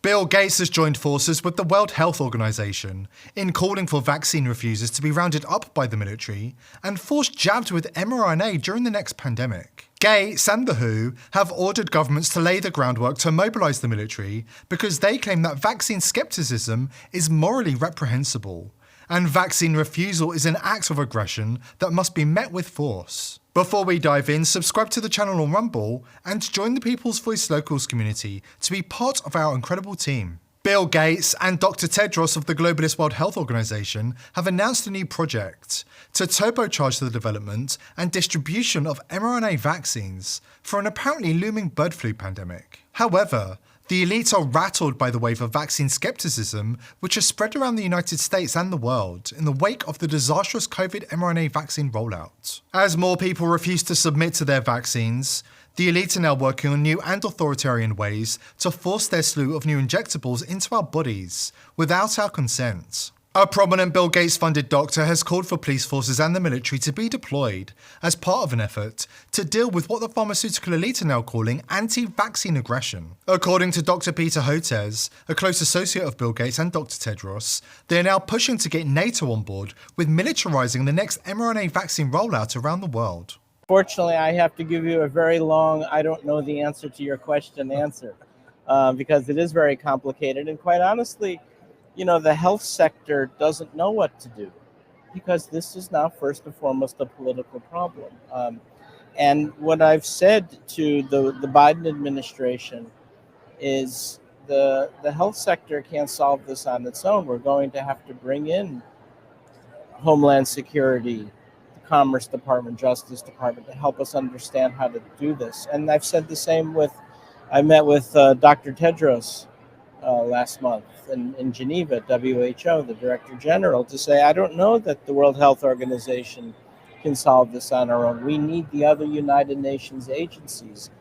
Bill Gates has joined forces with the World Health Organization in calling for vaccine refusers to be rounded up by the military and forced jabbed with mRNA during the next pandemic. Gates and the WHO have ordered governments to lay the groundwork to mobilize the military because they claim that vaccine skepticism is morally reprehensible, and vaccine refusal is an act of aggression that must be met with force. Before we dive in, subscribe to the channel on Rumble and join the People's Voice Locals community to be part of our incredible team. Bill Gates and Dr. Tedros of the Globalist World Health Organization have announced a new project to turbocharge the development and distribution of mRNA vaccines for an apparently looming bird flu pandemic. However, the elite are rattled by the wave of vaccine skepticism which has spread around the United States and the world in the wake of the disastrous COVID mRNA vaccine rollout. As more people refuse to submit to their vaccines, the elite are now working on new and authoritarian ways to force their slew of new injectables into our bodies without our consent. A prominent Bill Gates-funded doctor has called for police forces and the military to be deployed as part of an effort to deal with what the pharmaceutical elite are now calling anti-vaccine aggression. According to Dr. Peter Hotez, a close associate of Bill Gates and Dr. Tedros, they are now pushing to get NATO on board with militarizing the next mRNA vaccine rollout around the world. Fortunately, I have to give you a very long, I don't know the answer to your question answer, because it is very complicated. And quite honestly, you know, the health sector doesn't know what to do because this is now first and foremost a political problem. And what I've said to the Biden administration is the health sector can't solve this on its own. We're going to have to bring in Homeland Security, the Commerce Department, Justice Department to help us understand how to do this. And I've said the same I met with Dr. Tedros last month in Geneva, WHO, the Director General, to say, I don't know that the World Health Organization can solve this on our own. We need the other United Nations agencies,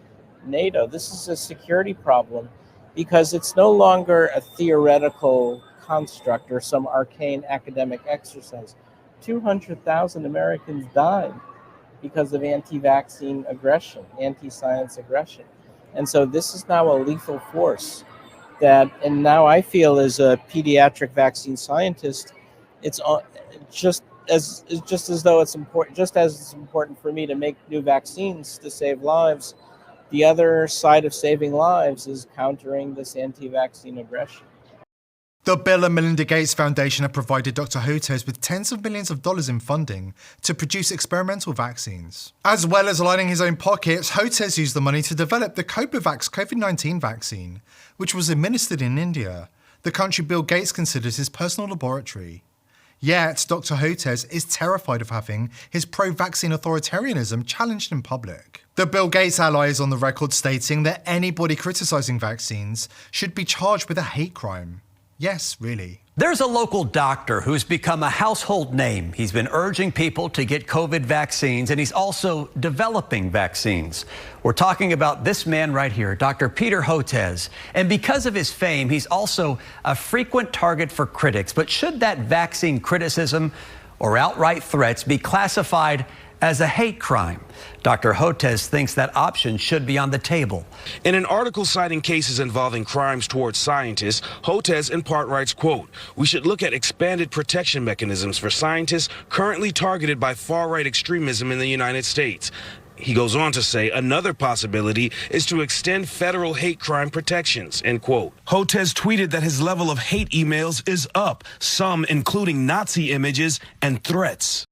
NATO. This is a security problem because it's no longer a theoretical construct or some arcane academic exercise. 200,000 Americans died because of anti-vaccine aggression, anti-science aggression. And so this is now a lethal force that, and now I feel as a pediatric vaccine scientist, it's just as though it's important, just as it's important for me to make new vaccines to save lives, the other side of saving lives is countering this anti-vaccine aggression. The Bill and Melinda Gates Foundation have provided Dr. Hotez with tens of millions of dollars in funding to produce experimental vaccines. As well as lining his own pockets, Hotez used the money to develop the Copavax COVID-19 vaccine, which was administered in India, the country Bill Gates considers his personal laboratory. Yet, Dr. Hotez is terrified of having his pro-vaccine authoritarianism challenged in public. The Bill Gates ally is on the record stating that anybody criticizing vaccines should be charged with a hate crime. Yes, really. There's a local doctor who's become a household name. He's been urging people to get COVID vaccines, and he's also developing vaccines. We're talking about this man right here, Dr. Peter Hotez. And because of his fame, he's also a frequent target for critics. But should that vaccine criticism or outright threats be classified as a hate crime? Dr. Hotez thinks that option should be on the table. In an article citing cases involving crimes towards scientists, Hotez in part writes, quote, "We should look at expanded protection mechanisms for scientists currently targeted by far-right extremism in the United States." He goes on to say another possibility is to extend federal hate crime protections, end quote. Hotez tweeted that his level of hate emails is up, some including Nazi images and threats.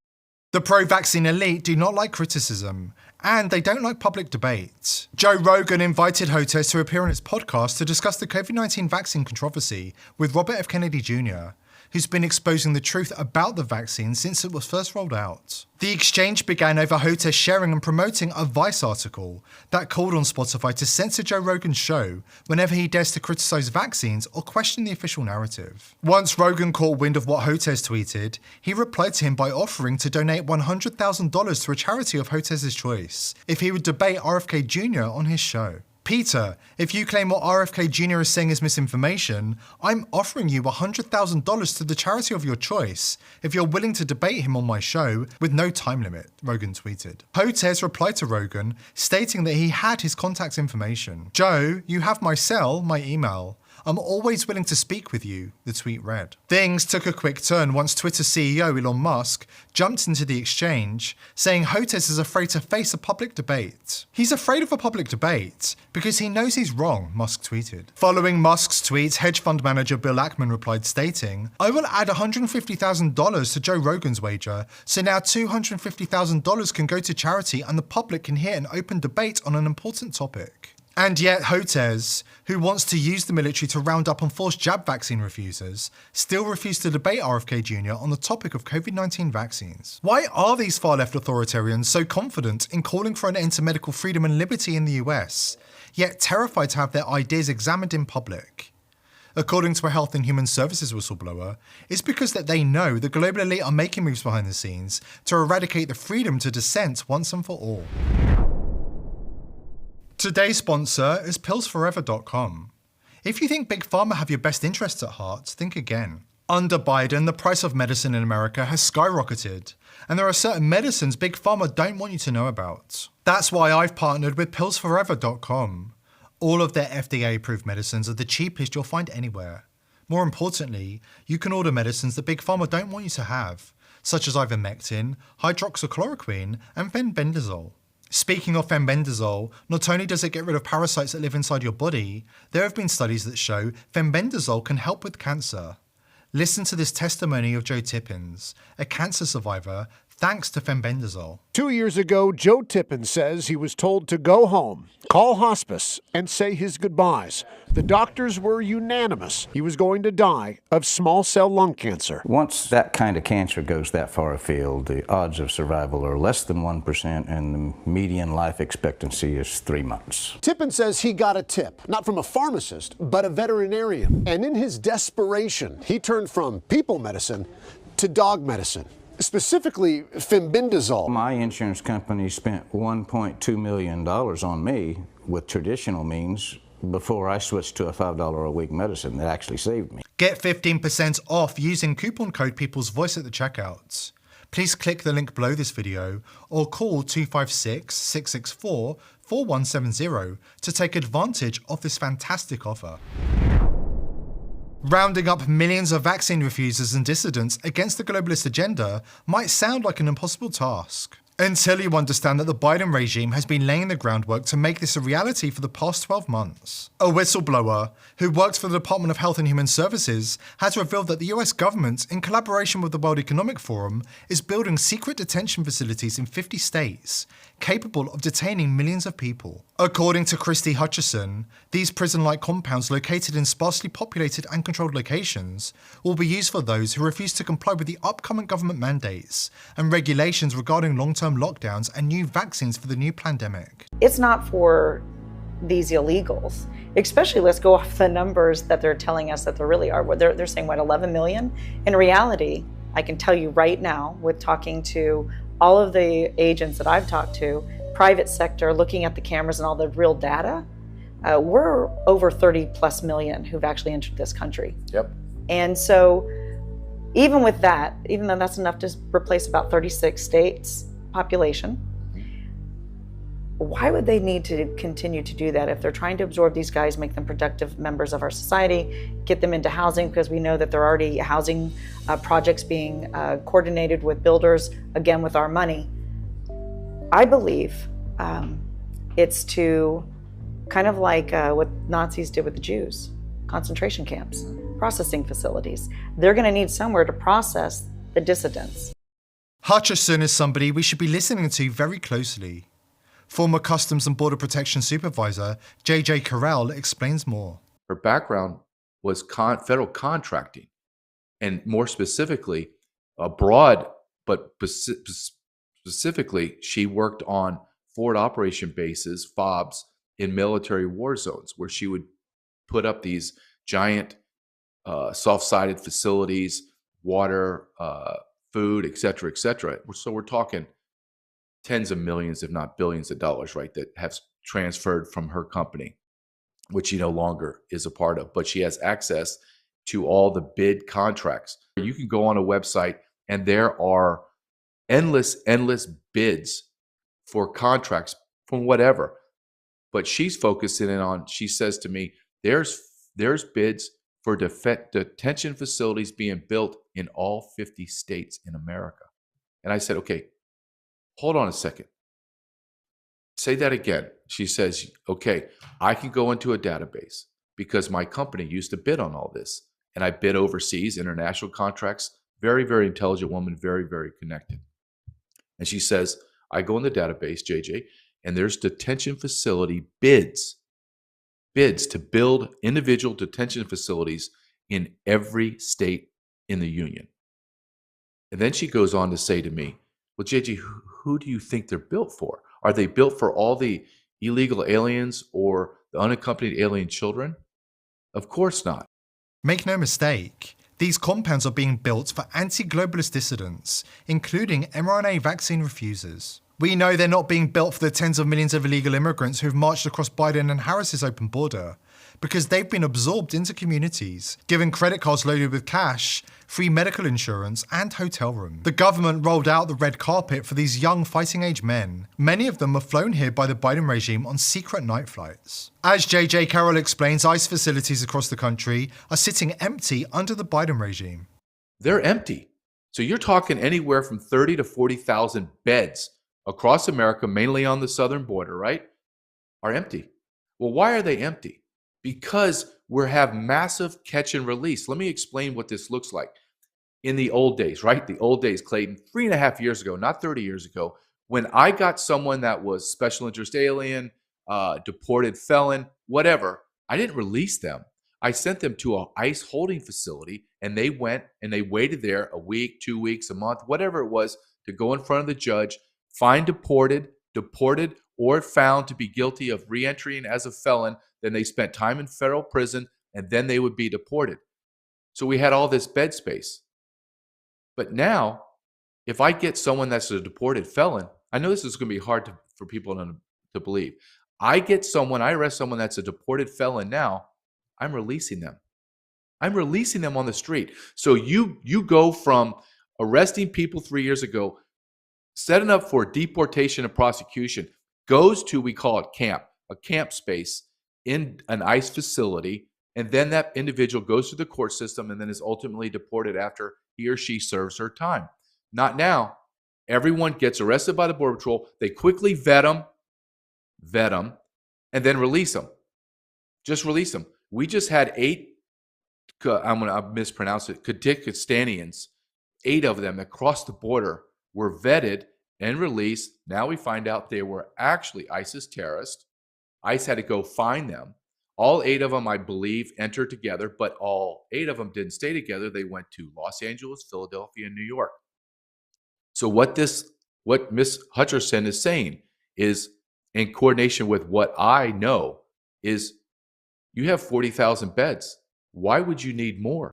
The pro-vaccine elite do not like criticism, and they don't like public debate. Joe Rogan invited Hotez to appear on his podcast to discuss the COVID-19 vaccine controversy with Robert F. Kennedy Jr., who's been exposing the truth about the vaccine since it was first rolled out. The exchange began over Hotez sharing and promoting a Vice article that called on Spotify to censor Joe Rogan's show whenever he dares to criticize vaccines or question the official narrative. Once Rogan caught wind of what Hotez tweeted, he replied to him by offering to donate $100,000 to a charity of Hotez's choice if he would debate RFK Jr. on his show. Peter, if you claim what RFK Jr. is saying is misinformation, I'm offering you $100,000 to the charity of your choice if you're willing to debate him on my show with no time limit, Rogan tweeted. Hotez replied to Rogan, stating that he had his contact information. Joe, you have my cell, my email. I'm always willing to speak with you, the tweet read. Things took a quick turn once Twitter CEO Elon Musk jumped into the exchange, saying Hotez is afraid to face a public debate. He's afraid of a public debate because he knows he's wrong, Musk tweeted. Following Musk's tweet, hedge fund manager Bill Ackman replied stating, I will add $150,000 to Joe Rogan's wager, so now $250,000 can go to charity and the public can hear an open debate on an important topic. And yet Hotez, who wants to use the military to round up and force jab vaccine refusers, still refused to debate RFK Jr. on the topic of COVID-19 vaccines. Why are these far-left authoritarians so confident in calling for an end to medical freedom and liberty in the US, yet terrified to have their ideas examined in public? According to a Health and Human Services whistleblower, it's because that they know the global elite are making moves behind the scenes to eradicate the freedom to dissent once and for all. Today's sponsor is pillsforever.com. If you think Big Pharma have your best interests at heart, think again. Under Biden, the price of medicine in America has skyrocketed, and there are certain medicines Big Pharma don't want you to know about. That's why I've partnered with pillsforever.com. All of their FDA-approved medicines are the cheapest you'll find anywhere. More importantly, you can order medicines that Big Pharma don't want you to have, such as ivermectin, hydroxychloroquine, and fenbendazole. Speaking of fenbendazole, not only does it get rid of parasites that live inside your body, there have been studies that show fenbendazole can help with cancer. Listen to this testimony of Joe Tippins, a cancer survivor, thanks to fenbendazole. 2 years ago, Joe Tippins says he was told to go home, call hospice, and say his goodbyes. The doctors were unanimous. He was going to die of small cell lung cancer. Once that kind of cancer goes that far afield, the odds of survival are less than 1%, and the median life expectancy is 3 months. Tippins says he got a tip, not from a pharmacist, but a veterinarian. And in his desperation, he turned from people medicine to dog medicine. Specifically, fenbendazole. My insurance company spent $1.2 million on me with traditional means before I switched to a $5 a week medicine that actually saved me. Get 15% off using coupon code People's Voice at the checkout. Please click the link below this video or call 256-664-4170 to take advantage of this fantastic offer. Rounding up millions of vaccine refusers and dissidents against the globalist agenda might sound like an impossible task, until you understand that the Biden regime has been laying the groundwork to make this a reality for the past 12 months. A whistleblower who works for the Department of Health and Human Services has revealed that the US government, in collaboration with the World Economic Forum, is building secret detention facilities in 50 states, capable of detaining millions of people. According to Christy Hutchison, these prison-like compounds located in sparsely populated and controlled locations will be used for those who refuse to comply with the upcoming government mandates and regulations regarding long-term lockdowns and new vaccines for the new pandemic. It's not for these illegals, especially let's go off the numbers that they're telling us that there really are. They're saying, 11 million? In reality, I can tell you right now, with talking to all of the agents that I've talked to, private sector, looking at the cameras and all the real data, we're over 30 plus million who've actually entered this country. Yep. And so even with that, even though that's enough to replace about 36 states population, why would they need to continue to do that if they're trying to absorb these guys, make them productive members of our society, get them into housing, because we know that there are already housing projects being coordinated with builders, again with our money. I believe it's to kind of like what Nazis did with the Jews, concentration camps, processing facilities. They're going to need somewhere to process the dissidents. Hutchison is somebody we should be listening to very closely. Former Customs and Border Protection Supervisor J.J. Carell explains more. Her background was federal contracting, and more specifically, abroad, but specifically, she worked on forward operation bases, FOBs, in military war zones, where she would put up these giant soft-sided facilities, water, food, et cetera, et cetera. So we're talking tens of millions, if not billions of dollars, right, that have transferred from her company, which she no longer is a part of. But she has access to all the bid contracts. You can go on a website and there are endless bids for contracts from whatever. But she's focusing in on, she says to me, there's there's bids for detention facilities being built in all 50 states in America. And I said, okay, hold on a second. Say that again. She says, okay, I can go into a database because my company used to bid on all this. And I bid overseas, international contracts. Very, very intelligent woman, very, very connected. And she says, I go in the database, JJ, and there's detention facility bids to build individual detention facilities in every state in the union. And then she goes on to say to me, well, JJ, who do you think they're built for? Are they built for all the illegal aliens or the unaccompanied alien children? Of course not. Make no mistake, these compounds are being built for anti-globalist dissidents, including mRNA vaccine refusers. We know they're not being built for the tens of millions of illegal immigrants who've marched across Biden and Harris's open border, because they've been absorbed into communities, given credit cards loaded with cash, free medical insurance, and hotel rooms. The government rolled out the red carpet for these young fighting-age men. Many of them were flown here by the Biden regime on secret night flights. As JJ Carroll explains, ICE facilities across the country are sitting empty under the Biden regime. They're empty. So you're talking anywhere from 30 to 40,000 beds across America, mainly on the southern border, right, are empty. Well, why are they empty? Because we have massive catch and release. Let me explain what this looks like. In the old days, right? The old days, Clayton, 3.5 years ago, not 30 years ago, when I got someone that was special interest alien, deported felon, whatever, I didn't release them. I sent them to an ICE holding facility, and they went and they waited there a week, 2 weeks, a month, whatever it was, to go in front of the judge, find deported, or found to be guilty of reentering as a felon. Then they spent time in federal prison, and then they would be deported. So we had all this bed space. But now, if I get someone that's a deported felon, I know this is going to be hard for people to believe. I arrest someone that's a deported felon now, I'm releasing them. I'm releasing them on the street. So you go from arresting people 3 years ago, setting up for deportation and prosecution, goes to, we call it a camp space in an ICE facility, and then that individual goes through the court system and then is ultimately deported after he or she serves her time. Not now. Everyone gets arrested by the Border Patrol. They quickly vet them, and then release them. Just release them. We just had 8, I'm going to mispronounce it, Kyrgyzstanians, 8 of them that crossed the border, were vetted and released. Now we find out they were actually ISIS terrorists. ICE had to go find them. All 8 of them, I believe, entered together, but all 8 of them didn't stay together. They went to Los Angeles, Philadelphia, and New York. So what Ms. Hutcherson is saying is, in coordination with what I know, is you have 40,000 beds. Why would you need more?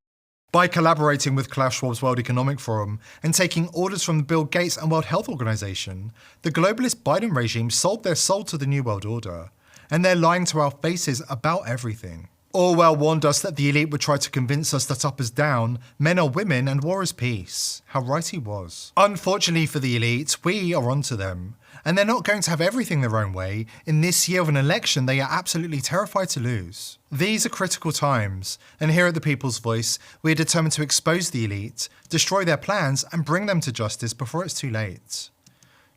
By collaborating with Klaus Schwab's World Economic Forum and taking orders from Bill Gates and World Health Organization, the globalist Biden regime sold their soul to the New World Order, and they're lying to our faces about everything. Orwell warned us that the elite would try to convince us that up is down, men are women, and war is peace. How right he was. Unfortunately for the elite, we are onto them, and they're not going to have everything their own way in this year of an election they are absolutely terrified to lose. These are critical times, and here at The People's Voice, we are determined to expose the elite, destroy their plans, and bring them to justice before it's too late.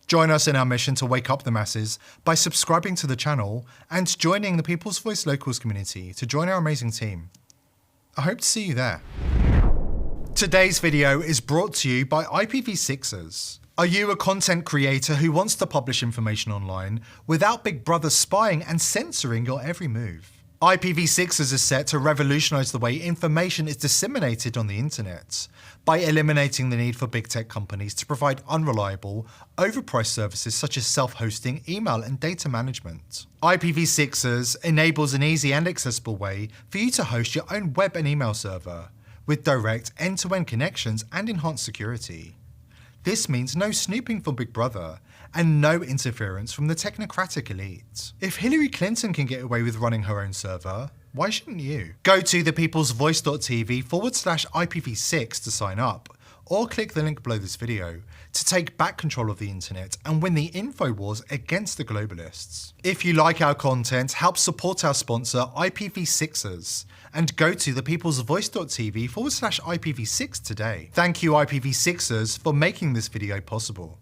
Join us in our mission to wake up the masses by subscribing to the channel and joining the People's Voice Locals community to join our amazing team. I hope to see you there. Today's video is brought to you by IPv6ers. Are you a content creator who wants to publish information online without Big Brother spying and censoring your every move? IPv6ers is set to revolutionize the way information is disseminated on the internet by eliminating the need for big tech companies to provide unreliable, overpriced services such as self-hosting, email, and data management. IPv6ers enables an easy and accessible way for you to host your own web and email server with direct end-to-end connections and enhanced security. This means no snooping from Big Brother and no interference from the technocratic elite. If Hillary Clinton can get away with running her own server, why shouldn't you? Go to thepeoplesvoice.tv/IPv6 to sign up, or click the link below this video to take back control of the internet and win the info wars against the globalists. If you like our content, help support our sponsor IPv6ers and go to thepeoplesvoice.tv/IPv6 today. Thank you IPv6ers for making this video possible.